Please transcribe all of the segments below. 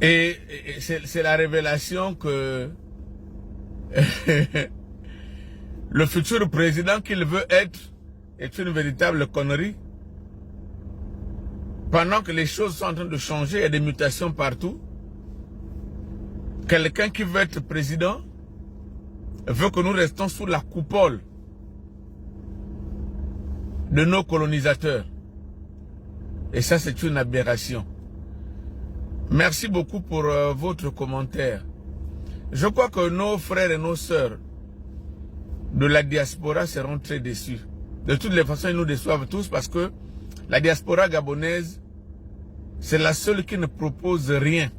Et c'est la révélation que le futur président qu'il veut être est une véritable connerie. Pendant que les choses sont en train de changer, il y a des mutations partout. Quelqu'un qui veut être président veut que nous restons sous la coupole de nos colonisateurs. Et ça, c'est une aberration. Merci beaucoup pour votre commentaire. Je crois que nos frères et nos sœurs de la diaspora seront très déçus. De toutes les façons, ils nous déçoivent tous parce que la diaspora gabonaise, c'est la seule qui ne propose rien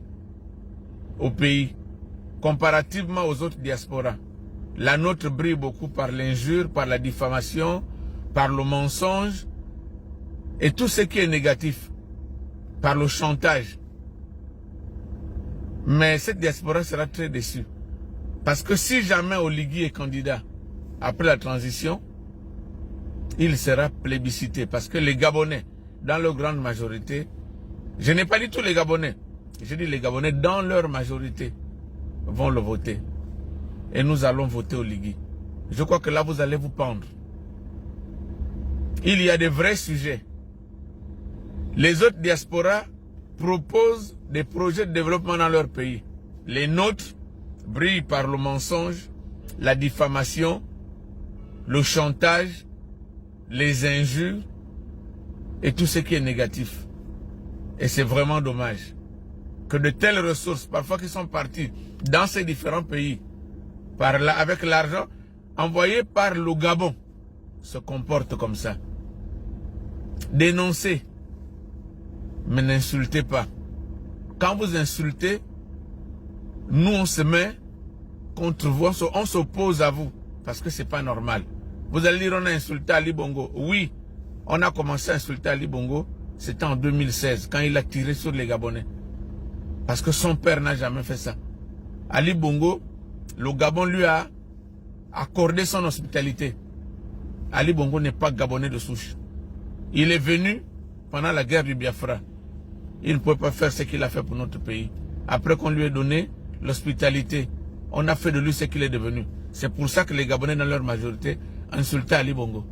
au pays, comparativement aux autres diasporas. La nôtre brille beaucoup par l'injure, par la diffamation, par le mensonge et tout ce qui est négatif, par le chantage. Mais cette diaspora sera très déçue. Parce que si jamais Oligui est candidat après la transition, il sera plébiscité. Parce que les Gabonais, dans leur grande majorité, je n'ai pas dit tous les Gabonais, j'ai dit les Gabonais dans leur majorité vont le voter. Et nous allons voter Oligui. Je crois que là vous allez vous pendre. Il y a des vrais sujets. Les autres diasporas proposent des projets de développement dans leur pays. Les nôtres brillent par le mensonge, la diffamation, le chantage, les injures et tout ce qui est négatif. Et c'est vraiment dommage que de telles ressources, parfois qui sont parties dans ces différents pays, avec l'argent envoyé par le Gabon, se comportent comme ça. Dénoncez, mais n'insultez pas. Quand vous insultez, nous on se met contre vous, on s'oppose à vous, parce que c'est pas normal. Vous allez dire on a insulté Ali Bongo. Oui, on a commencé à insulter Ali Bongo, c'était en 2016, quand il a tiré sur les Gabonais. Parce que son père n'a jamais fait ça. Ali Bongo, le Gabon lui a accordé son hospitalité. Ali Bongo n'est pas Gabonais de souche. Il est venu pendant la guerre du Biafra. Il ne pouvait pas faire ce qu'il a fait pour notre pays. Après qu'on lui ait donné l'hospitalité, on a fait de lui ce qu'il est devenu. C'est pour ça que les Gabonais, dans leur majorité, insultaient Ali Bongo.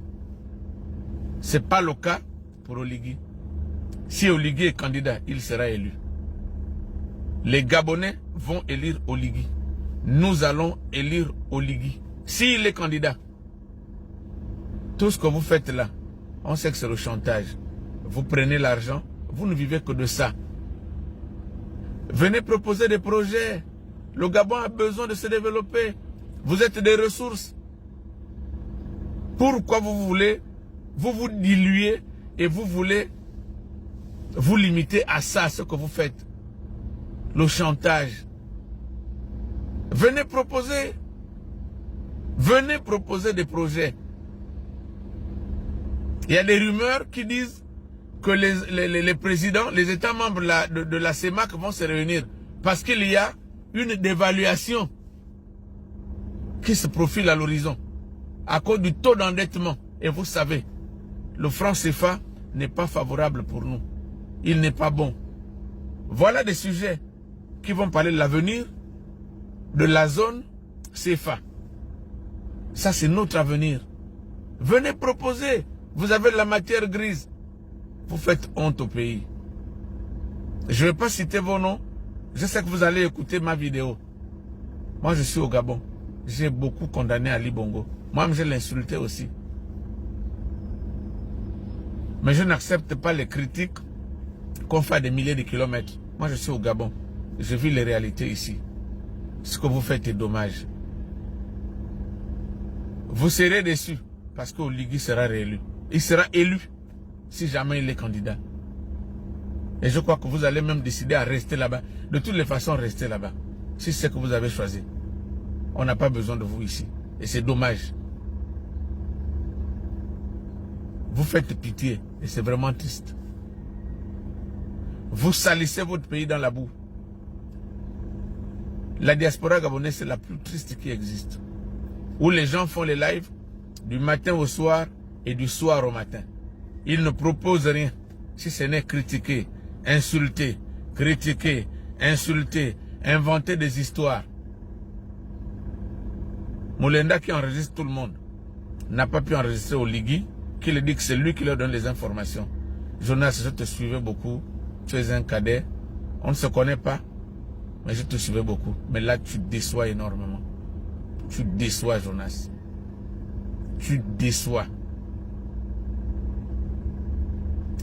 Ce n'est pas le cas pour Oligui. Si Oligui est candidat, il sera élu. Les Gabonais vont élire Oligui. Nous allons élire Oligui. S'il est candidat, tout ce que vous faites là, on sait que c'est le chantage. Vous prenez l'argent, vous ne vivez que de ça. Venez proposer des projets. Le Gabon a besoin de se développer. Vous êtes des ressources. Pourquoi vous voulez vous diluer et vous voulez vous limiter à ça, ce que vous faites? Le chantage. Venez proposer. Venez proposer des projets. Il y a des rumeurs qui disent que les présidents, les États membres de la CEMAC vont se réunir parce qu'il y a une dévaluation qui se profile à l'horizon à cause du taux d'endettement. Et vous savez, le franc CFA n'est pas favorable pour nous. Il n'est pas bon. Voilà des sujets qui vont parler de l'avenir de la zone CFA. Ça, c'est notre avenir. Venez proposer. Vous avez la matière grise. Vous faites honte au pays. Je ne vais pas citer vos noms. Je sais que vous allez écouter ma vidéo. Moi, je suis au Gabon. J'ai beaucoup condamné Ali Bongo. Moi-même, je l'ai insulté aussi. Mais je n'accepte pas les critiques qu'on fait à des milliers de kilomètres. Moi, je suis au Gabon. Je vis les réalités ici. Ce que vous faites est dommage. Vous serez déçus parce qu'Oligui sera réélu. Il sera élu si jamais il est candidat. Et je crois que vous allez même décider à rester là-bas. De toutes les façons, restez là-bas. Si c'est ce que vous avez choisi. On n'a pas besoin de vous ici. Et c'est dommage. Vous faites pitié. Et c'est vraiment triste. Vous salissez votre pays dans la boue. La diaspora gabonaise, c'est la plus triste qui existe. Où les gens font les lives du matin au soir et du soir au matin. Ils ne proposent rien, si ce n'est critiquer, insulter, critiquer, insulter, inventer des histoires. Moulenda qui enregistre tout le monde n'a pas pu enregistrer Oligui, qui lui dit que c'est lui qui leur donne les informations. Jonas, je te suivais beaucoup. Tu es un cadet. On ne se connaît pas, mais je te suivais beaucoup. Mais là, tu déçois énormément. Tu déçois, Jonas. Tu déçois.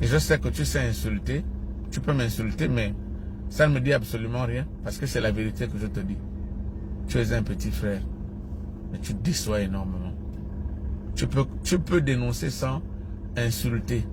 Et je sais que tu sais insulter. Tu peux m'insulter, mais ça ne me dit absolument rien. Parce que c'est la vérité que je te dis. Tu es un petit frère. Mais tu déçois énormément. Tu peux dénoncer sans insulter.